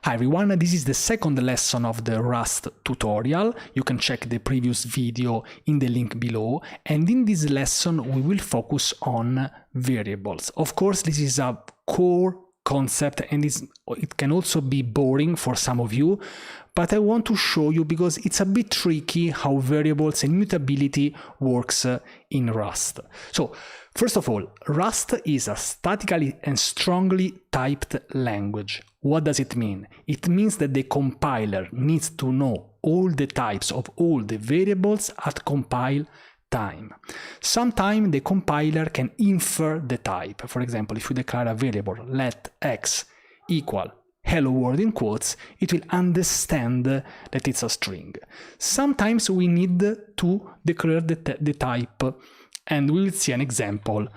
Hi everyone, this is the second lesson of the Rust tutorial. You can check the previous video in the link below. And in this lesson, we will focus on variables. Of course, this is a core concept and it can also be boring for some of you, but I want to show you because it's a bit tricky how variables and mutability works in Rust. So, first of all, Rust is a statically and strongly typed language. What does it mean? It means that the compiler needs to know all the types of all the variables at compile time. Sometimes the compiler can infer the type. For example, if you declare a variable let x equal hello world in quotes, it will understand that it's a string. Sometimes we need to declare the type, and we will see an example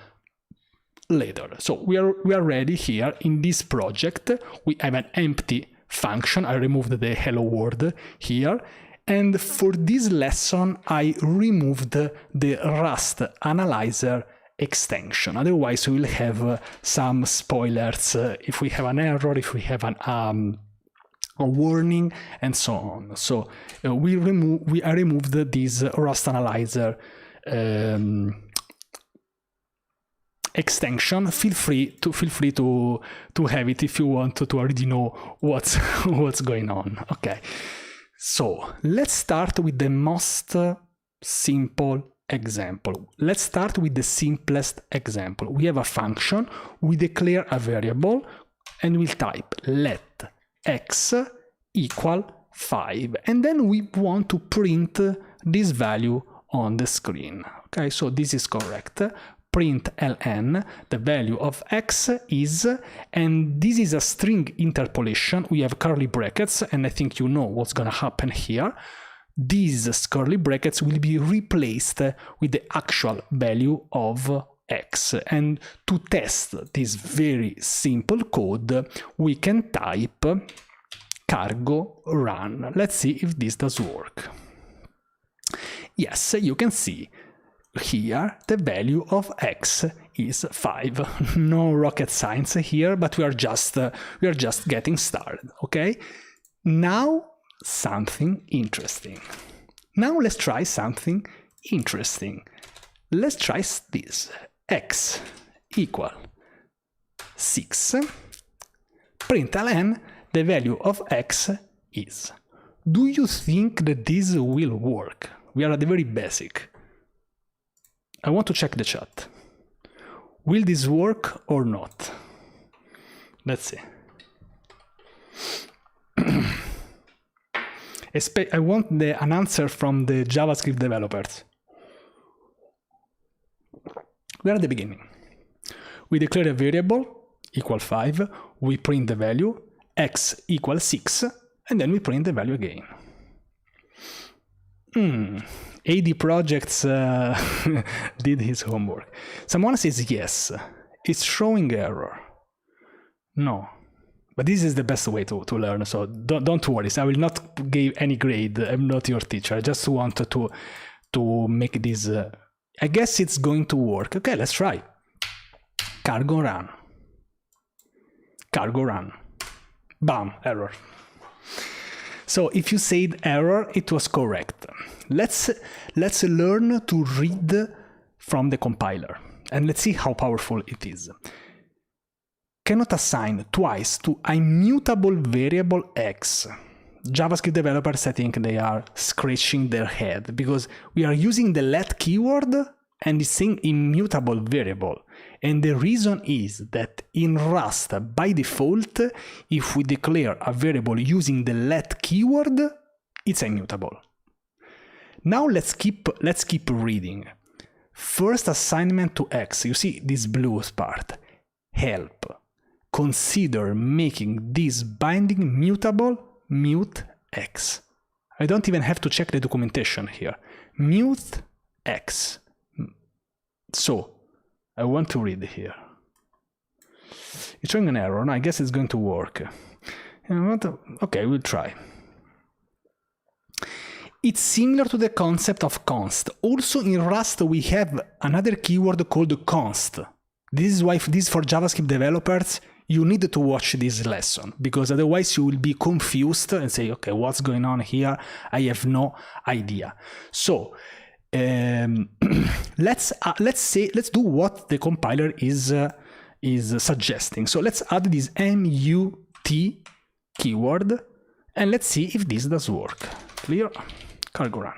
later. So we are ready here in this project. We have an empty function. I removed the hello world here. And for this lesson, I removed the Rust analyzer extension. Otherwise, we will have some spoilers if we have an error, if we have a warning, and so on. So I removed this Rust analyzer extension. Feel free to have it if you want to already know what's going on. Okay. So let's start with the most simple example. Let's start with the simplest example. We have a function, we declare a variable, and we'll type let x equal 5. And then we want to print this value on the screen. Okay, so this is correct. Print ln, the value of x is, and this is a string interpolation. We have curly brackets, and I think you know what's gonna happen here. These curly brackets will be replaced with the actual value of x. And to test this very simple code, we can type cargo run. Let's see if this does work. Yes, you can see here the value of x is 5. No rocket science here, but we are just getting started. Okay, now something interesting. Now let's try something interesting. Let's try this. X equal 6. Print ln, the value of x is. Do you think that this will work? We are at the very basic. I want to check the chat. Will this work or not? Let's see. I want an answer from the JavaScript developers. We are at the beginning. We declare a variable equal 5, we print the value, x equals 6, and then we print the value again. AD Projects did his homework. Someone says yes, it's showing error. No, but this is the best way to learn, so don't worry. I will not give any grade. I'm not your teacher. I just want to make this. I guess it's going to work. Okay, let's try. Cargo run. Cargo run. Bam, error. So if you said error, it was correct. Let's learn to read from the compiler, and let's see how powerful it is. Cannot assign twice to a mutable variable x. JavaScript developers, I think they are scratching their head because we are using the let keyword and it's saying immutable variable. And the reason is that in Rust, by default, if we declare a variable using the let keyword, it's immutable. Now let's keep reading. First assignment to x. You see this blue part. Help. Consider making this binding mutable, mute x. I don't even have to check the documentation here. Mute x. So, I want to read here. It's showing an error. No, I guess it's going to work. Okay, we'll try. It's similar to the concept of const. Also in Rust we have another keyword called const. This is why this for JavaScript developers you need to watch this lesson, because otherwise you will be confused and say, okay, what's going on here? I have no idea. So let's do what the compiler is suggesting. So let's add this mut keyword, and let's see if this does work. Clear cargo run.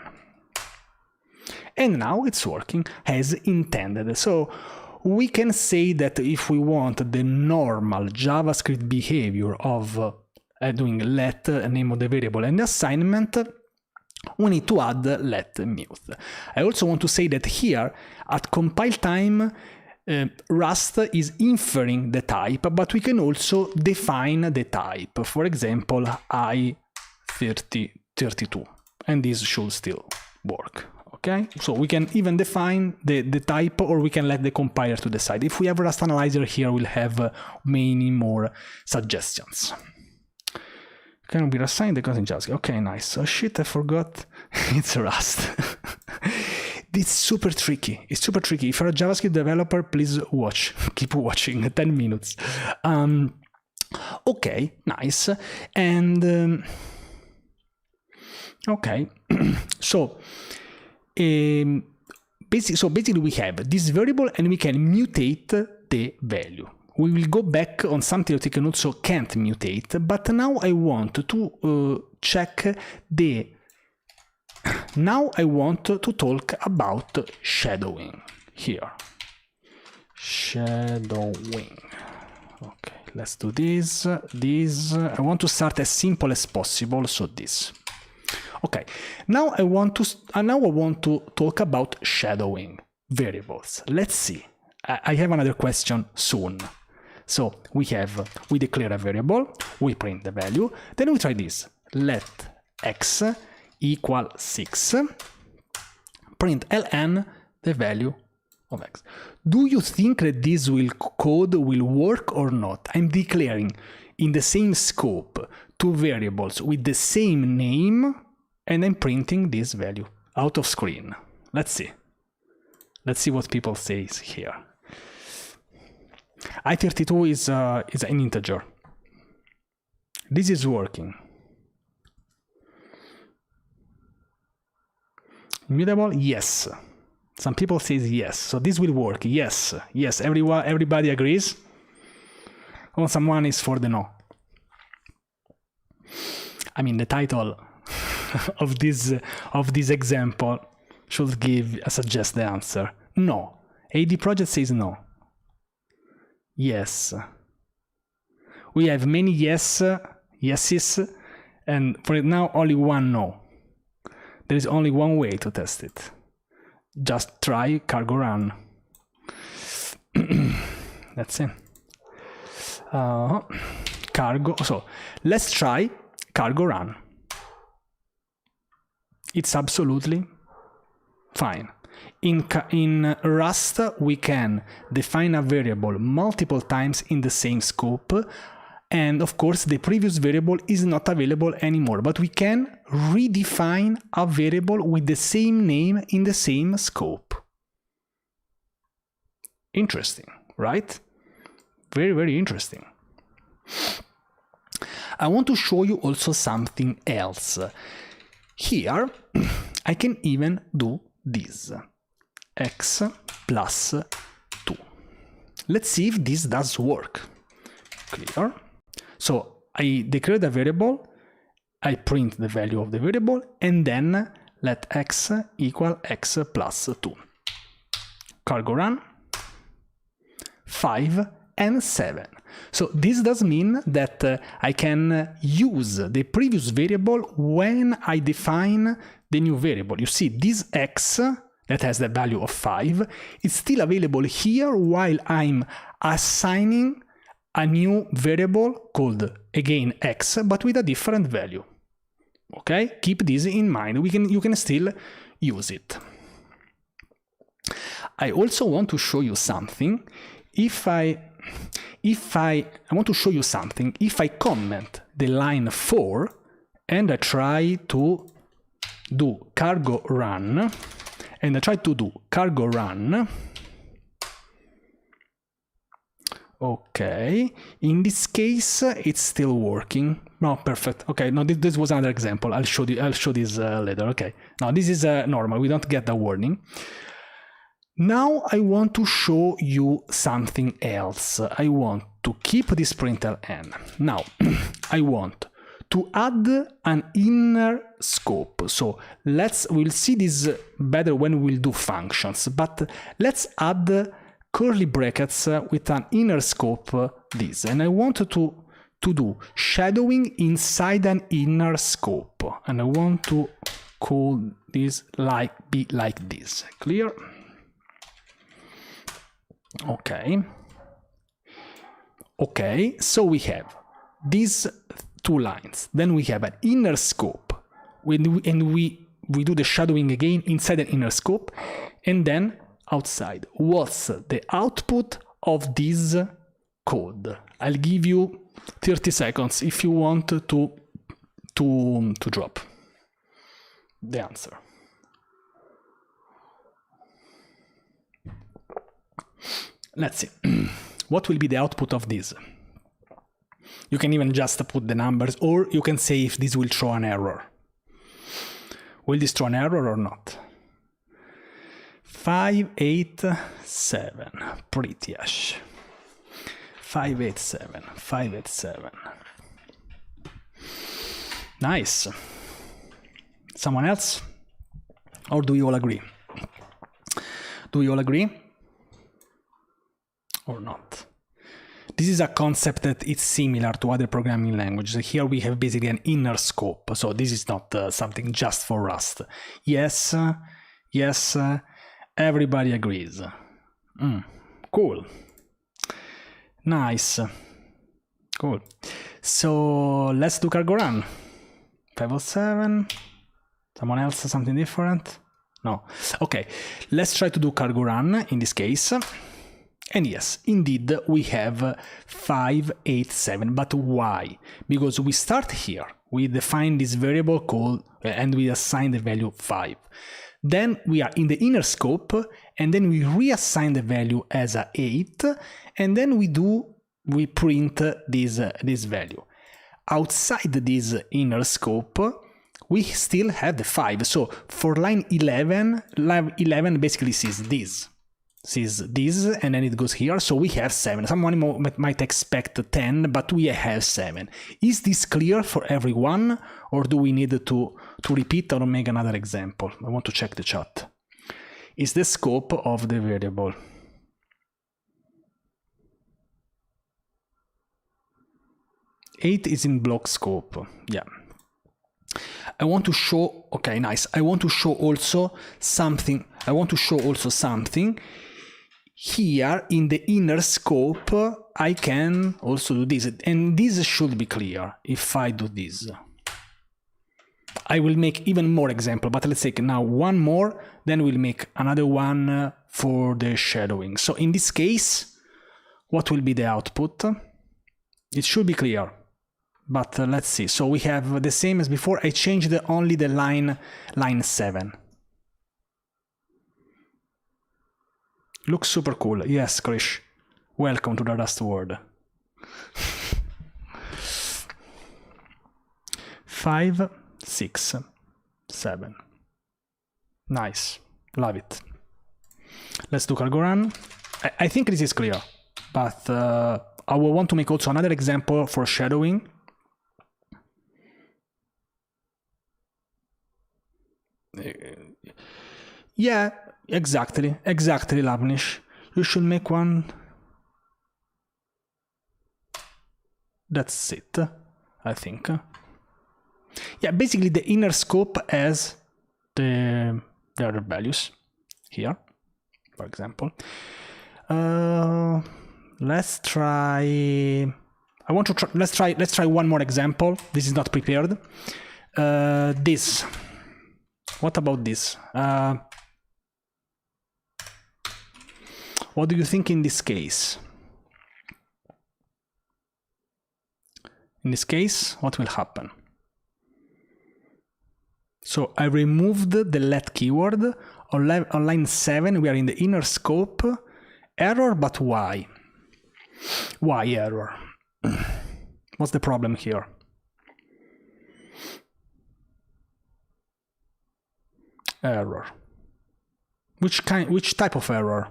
And now it's working as intended. So we can say that if we want the normal JavaScript behavior of doing let name of the variable and the assignment, we need to add let mute. I also want to say that here at compile time, Rust is inferring the type, but we can also define the type. For example, I32, and this should still work. Okay, so we can even define the type, or we can let the compiler to decide. If we have Rust Analyzer here, we'll have many more suggestions. Can be reassigned the content in JavaScript. Okay, nice. Oh shit, I forgot. It's Rust. It's super tricky. It's super tricky. If you're a JavaScript developer, please watch. Keep watching. 10 minutes. Okay, nice. And okay, so. Basically we have this variable and we can mutate the value. We will go back on something that we can't mutate, but now I want to check now I want to talk about shadowing here. Shadowing. Okay, let's do this. I want to start as simple as possible, so this. Okay, now I want to talk about shadowing variables. Let's see. I have another question soon. So we declare a variable, we print the value, then we try this. Let x equal 6, print ln the value of x. Do you think that this code will work or not? I'm declaring in the same scope two variables with the same name, and I'm printing this value out of screen. Let's see. Let's see what people say here. I32 is an integer. This is working. Immutable? Yes. Some people say yes. So this will work. Yes. Yes. Everybody agrees? Or someone is for the no. I mean, the title of this example should suggest the answer. No. AD project says no. Yes. We have many yeses, and for now only one no. There is only one way to test it. Just try cargo run. That's it. Cargo. So let's try cargo run. It's absolutely fine. In Rust, we can define a variable multiple times in the same scope, and of course the previous variable is not available anymore, but we can redefine a variable with the same name in the same scope. Interesting, right? Very, very interesting. I want to show you also something else. Here, I can even do this. X plus 2. Let's see if this does work. Clear. So I declared a variable, I print the value of the variable, and then let x equal x plus 2. Cargo run, 5 and 7. So this does mean that I can use the previous variable when I define the new variable. You see, this x that has the value of 5 is still available here while I'm assigning a new variable called, again, x, but with a different value. Okay? Keep this in mind. You can still use it. I also want to show you something. If I want to show you something, if I comment the line 4 and I try to do cargo run, Okay, in this case, it's still working. No, perfect. Okay, no, this was another example. I'll show this later. Okay, now this is normal. We don't get the warning. Now I want to show you something else. I want to keep this println. Now I want to add an inner scope. So we'll see this better when we'll do functions, but let's add curly brackets with an inner scope, this. And I want to do shadowing inside an inner scope. And I want to call this be like this. Clear? Okay. Okay, so we have these two lines. Then we have an inner scope. And we do the shadowing again inside an inner scope. And then outside. What's the output of this code? I'll give you 30 seconds if you want to drop the answer. Let's see. What will be the output of this? You can even just put the numbers, or you can say if this will throw an error. Will this throw an error or not? 587, pretty-ish. 587, 587. Nice. Someone else? Or do you all agree? Do you all agree? Or not? This is a concept that is similar to other programming languages. Here we have basically an inner scope. So this is not something just for Rust. Yes, yes. Everybody agrees. Cool. Nice. Cool. So let's do cargo run. 507. Someone else, something different? No. Okay. Let's try to do cargo run in this case. And yes, indeed, we have 587. But why? Because we start here. We define this variable called, and we assign the value 5. Then we are in the inner scope, and then we reassign the value as a 8, and then we print this value. Outside this inner scope, we still have the 5. So for line 11 basically sees this, and then it goes here. So we have 7. Someone might expect 10, but we have 7. Is this clear for everyone, or do we need to repeat or make another example? I want to check the chat. Is the scope of the variable. Eight is in block scope. Yeah. I want to show, okay, nice. I want to show also something. Here in the inner scope, I can also do this. And this should be clear if I do this. I will make even more example, but let's take now one more, then we'll make another one for the shadowing. So in this case, what will be the output? It should be clear, but let's see. So we have the same as before. I changed only the line 7. Looks super cool. Yes, Krish. Welcome to the Rust world. 5, 6, 7. Nice. Love it. Let's do cargo run. I think this is clear, but I will want to make also another example for shadowing. Yeah, exactly, Lavnish. You should make one. That's it, I think. Yeah, basically the inner scope has the other values here, for example. Let's try. Let's try one more example. This is not prepared. This. What about this? What do you think in this case? In this case, what will happen? So I removed the let keyword. On line 7, we are in the inner scope. Error, but why? Why error? What's the problem here? Error. Which type of error?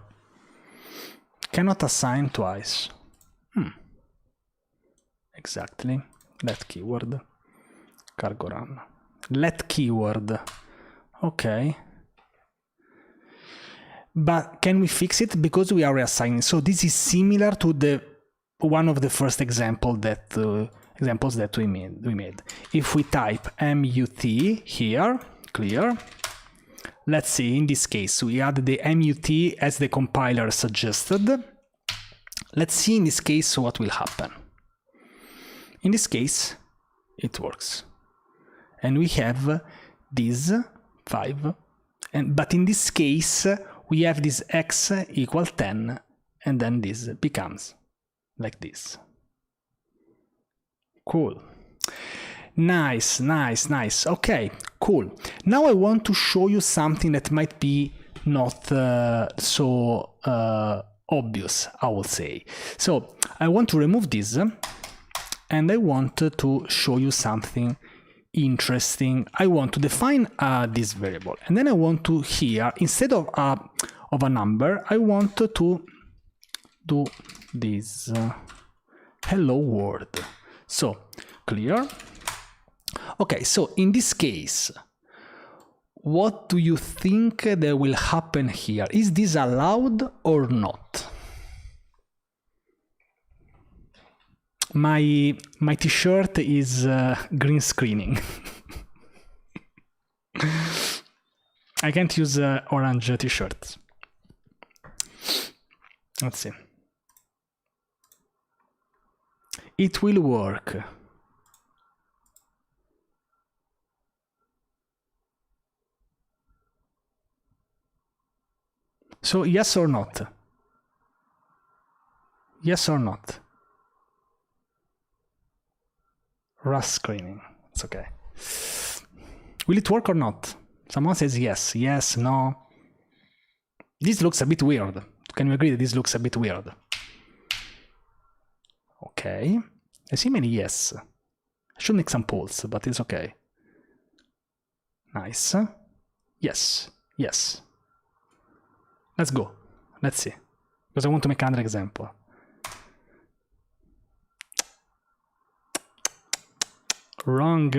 Cannot assign twice. Exactly. Let keyword. Cargo run. Let keyword. Okay. But can we fix it? Because we are reassigning. So this is similar to the one of the first examples that we made. If we type mut here, clear. Let's see, in this case, we add the mut as the compiler suggested. Let's see in this case what will happen. In this case, it works. And we have this 5. But in this case, we have this x equal 10, and then this becomes like this. Cool. Nice. Okay, cool. Now I want to show you something that might be not so obvious, I would say. So I want to remove this, and I want to show you something interesting. I want to define this variable, and then I want to here, instead of a number, I want to do this hello world. So clear. Okay, so in this case, what do you think that will happen here? Is this allowed or not? My t-shirt is green screening. I can't use orange t-shirts. Let's see. It will work. So yes or not? Yes or not? Rust screening. It's okay. Will it work or not? Someone says yes. Yes, no. This looks a bit weird. Can you agree that this looks a bit weird? Okay. I see many yes. I should make some polls, but it's okay. Nice. Yes. Yes. Let's go. Let's see. Because I want to make another example. Wrong.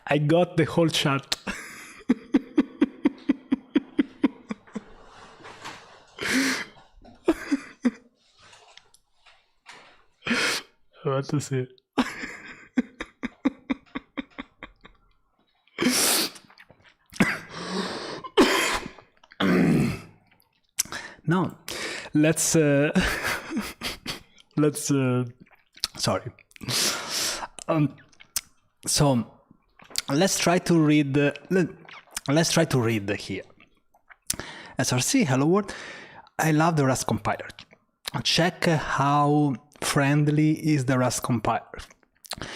I got the whole chat. What to say? Now, let's sorry. So let's try to read. Let's try to read here. SRC, hello world. I love the Rust compiler. Check how friendly is the Rust compiler.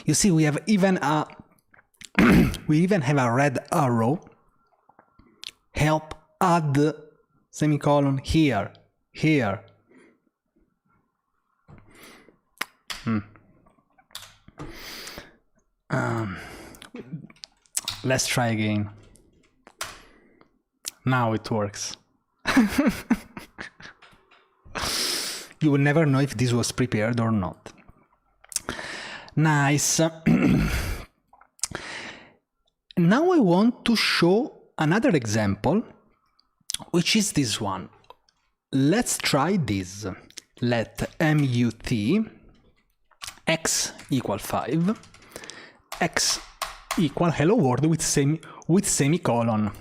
You see, we have even a we even have a red arrow. Help add semicolon here. Let's try again. Now it works. You will never know if this was prepared or not. Nice. Now I want to show another example, which is this one. Let's try this. Let mut x equal 5, x equal hello world with semicolon.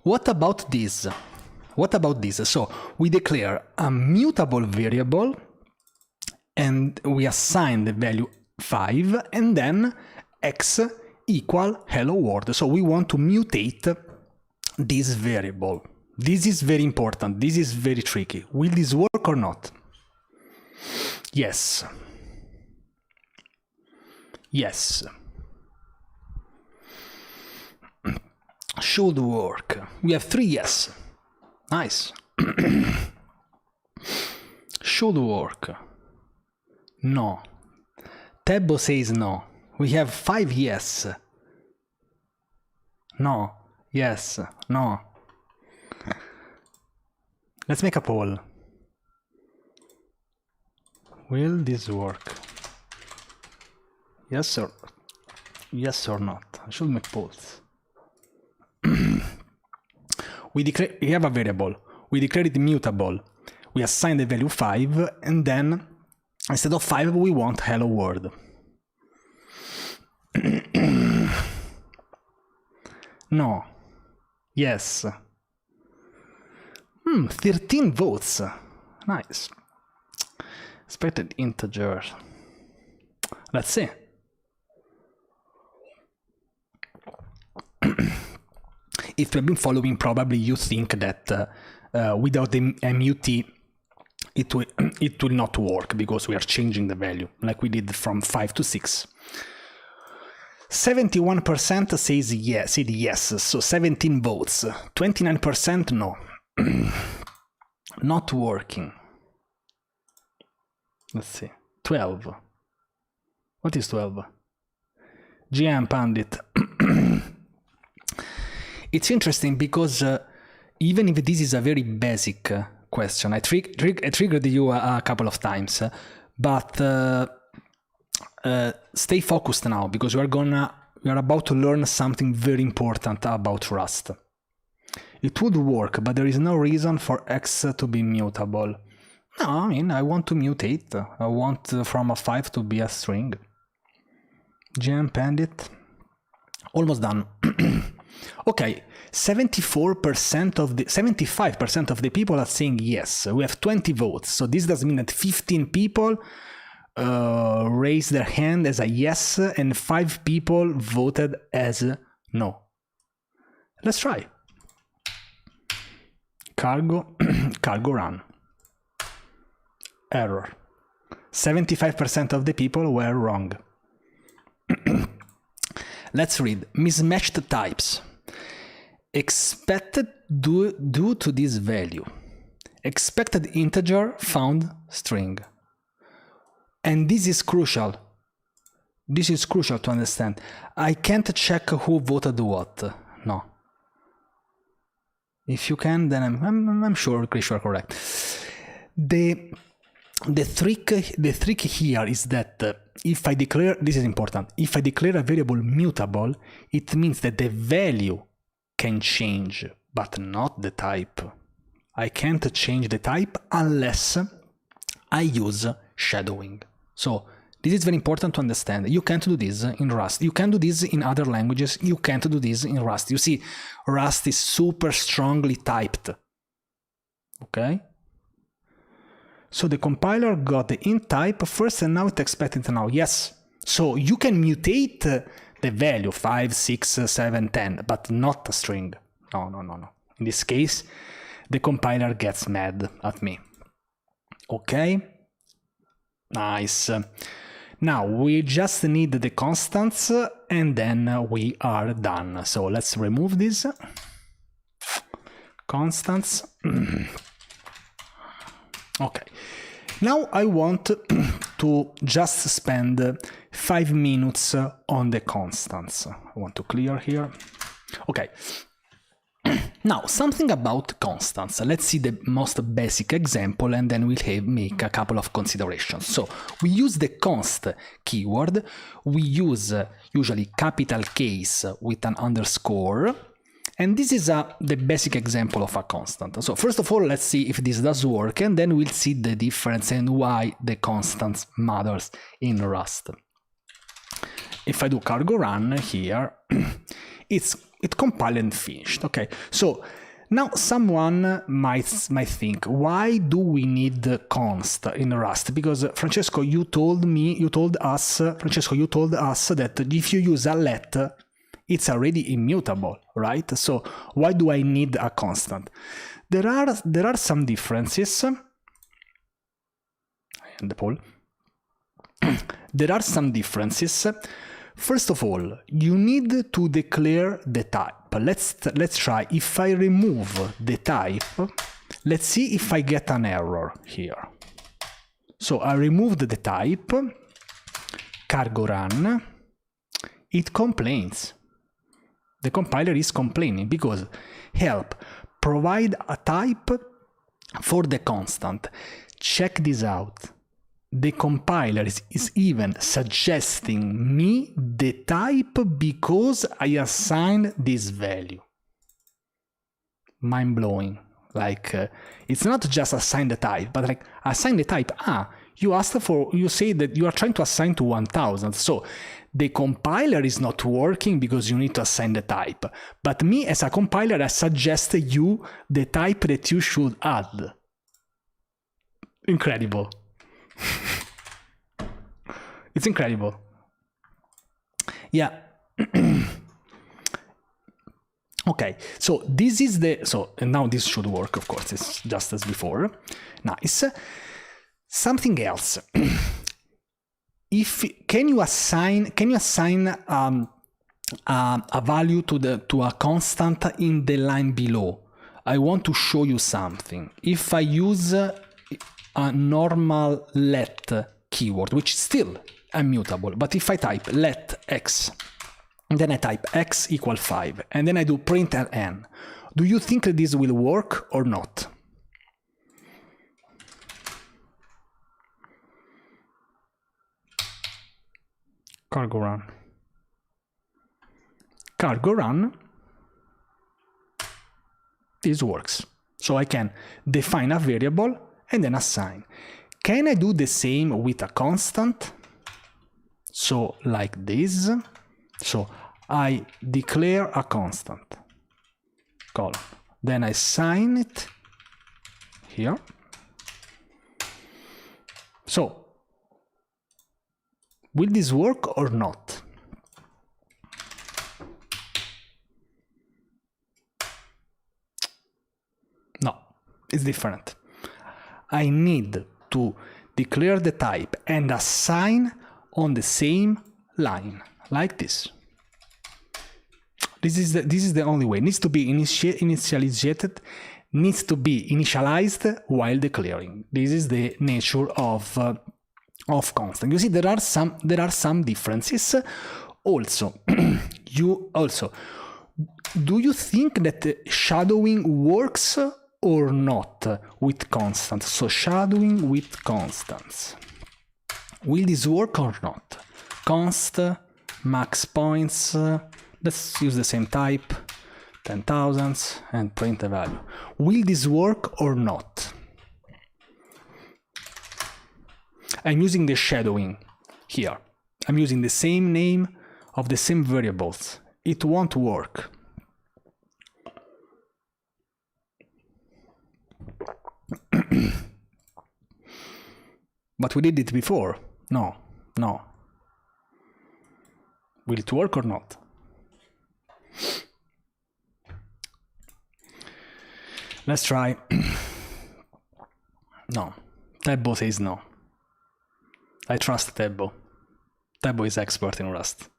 What about this? So we declare a mutable variable and we assign the value 5 and then x equal hello world. So we want to mutate this variable. This is very important. This is very tricky. Will this work or not? Yes. Yes. Should work. We have 3 yes. Nice. Should work. No. Tebo says no. We have 5 yes. No. Yes. No. Let's make a poll. Will this work? Yes or not? I should make polls. We have a variable. We declare it mutable. We assign the value 5, and then instead of 5 we want hello world. No. Yes. 13 votes. Nice. Expected integer. Let's see. If you've been following, probably you think that without the MUT it will not work, because we are changing the value like we did from 5 to 6. 71% says yes, said yes, so 17 votes. 29% no. Not working. Let's see. 12. What is 12? GM Pandit. It's interesting because even if this is a very basic question, I triggered you a couple of times, but stay focused now, because we are about to learn something very important about Rust. It would work, but there is no reason for X to be mutable. No, I mean, I want to mutate. I want from a 5 to be a string. GM Pandit. Almost done. Okay, 75% of the people are saying yes. We have 20 votes, so this does mean that 15 people raised their hand as a yes, and 5 people voted as no. Let's try. Cargo run. Error. 75% of the people were wrong. Let's read. Mismatched types. Expected due to this value. Expected integer found string. And this is crucial. This is crucial to understand. I can't check who voted what. No. If you can, then I'm sure you are correct. The trick here is that if I declare, this is important, if I declare a variable mutable, it means that the value can change, but not the type. I can't change the type unless I use shadowing. So this is very important to understand. You can't do this in Rust. You can do this in other languages. You can't do this in Rust. You see, Rust is super strongly typed. Okay? So the compiler got the int type first, and now it expected now. Yes. So you can mutate the value 5, 6, 7, 10, but not a string. No. In this case, the compiler gets mad at me. Okay? Nice. Now we just need the constants, and then we are done. So let's remove this. Constants. Okay. Now I want to just spend 5 minutes on the constants. I want to clear here. Okay. Now, something about constants. Let's see the most basic example, and then we'll make a couple of considerations. So we use the const keyword. We use usually capital case with an underscore. And this is the basic example of a constant. So first of all, let's see if this does work, and then we'll see the difference and why the constants matters in Rust. If I do cargo run here, it compiled and finished. Okay, so now someone might think, why do we need const in Rust? Because Francesco, you told us that if you use a let, it's already immutable, right? So why do I need a constant? There are some differences. And the poll. There are some differences. First of all, you need to declare the type. Let's try. If I remove the type, let's see if I get an error here. So I removed the type, cargo run, it complains. The compiler is complaining because help, provide a type for the constant. Check this out. The compiler is even suggesting me the type because I assigned this value. Mind-blowing. Like, it's not just assign the type, but like, assign the type. You asked for, you say that you are trying to assign to 1000. So the compiler is not working because you need to assign the type. But me as a compiler, I suggest you the type that you should add. Incredible. It's incredible. Yeah. Okay, so this is and now this should work, of course, it's just as before. Nice. Something else. Can you assign a value to a constant in the line below? I want to show you something. If I use a normal let keyword, which is still immutable, but if I type let x, and then I type x equal 5, and then I do print ln, do you think that this will work or not? Cargo run. Cargo run. This works. So I can define a variable and then assign. Can I do the same with a constant? So like this. So I declare a constant, column. Then I assign it here. So will this work or not? No, it's different. I need to declare the type and assign on the same line, like this. This is the only way. It needs to be initialized while declaring. This is the nature of constant. You see, there are some differences. Also, do you think that shadowing works or not with constants? So shadowing with constants. Will this work or not? Const, max points, let's use the same type, 10,000, and print the value. Will this work or not? I'm using the shadowing here. I'm using the same name of the same variables. It won't work. But we did it before. No. Will it work or not? Let's try. No. Tebbo says no. I trust Tebbo. Tebbo is expert in Rust.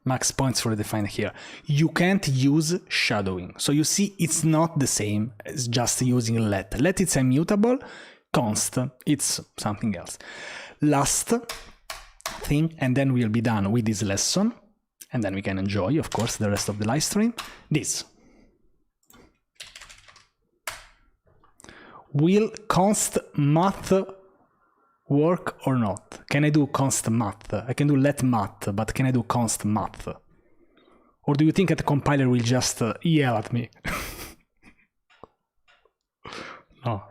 Max points for defined here. You can't use shadowing. So you see, it's not the same as just using let. Let it's immutable. Const, it's something else. Last thing, and then we'll be done with this lesson, and then we can enjoy, of course, the rest of the live stream. This. Will const math work or not? Can I do const math? I can do let math, but can I do const math? Or do you think that the compiler will just yell at me? No.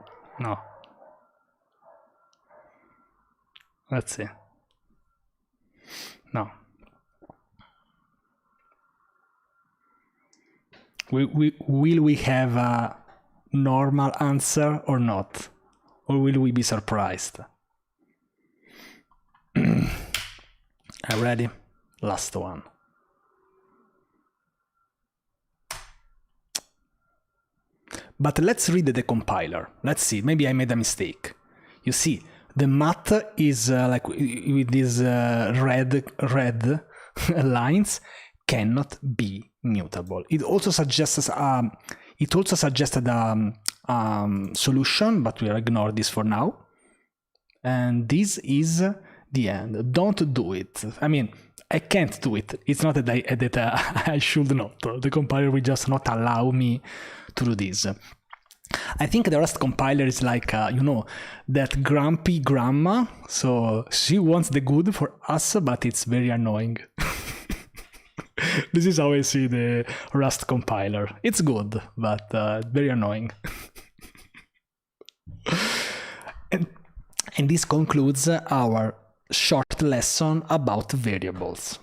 Let's see. No. Will we have a normal answer or not? Or will we be surprised? Are you ready? last one. But let's read the compiler. Let's see, maybe I made a mistake. You see, the math is like with these red lines cannot be mutable. It also suggests suggested a solution, but we'll ignore this for now. And this is the end. Don't do it. I mean, I can't do it. It's not that I should not. The compiler will just not allow me to do this. I think the Rust compiler is like, you know, that grumpy grandma. So she wants the good for us, but it's very annoying. This is how I see the Rust compiler. It's good, but very annoying. And this concludes our short lesson about variables.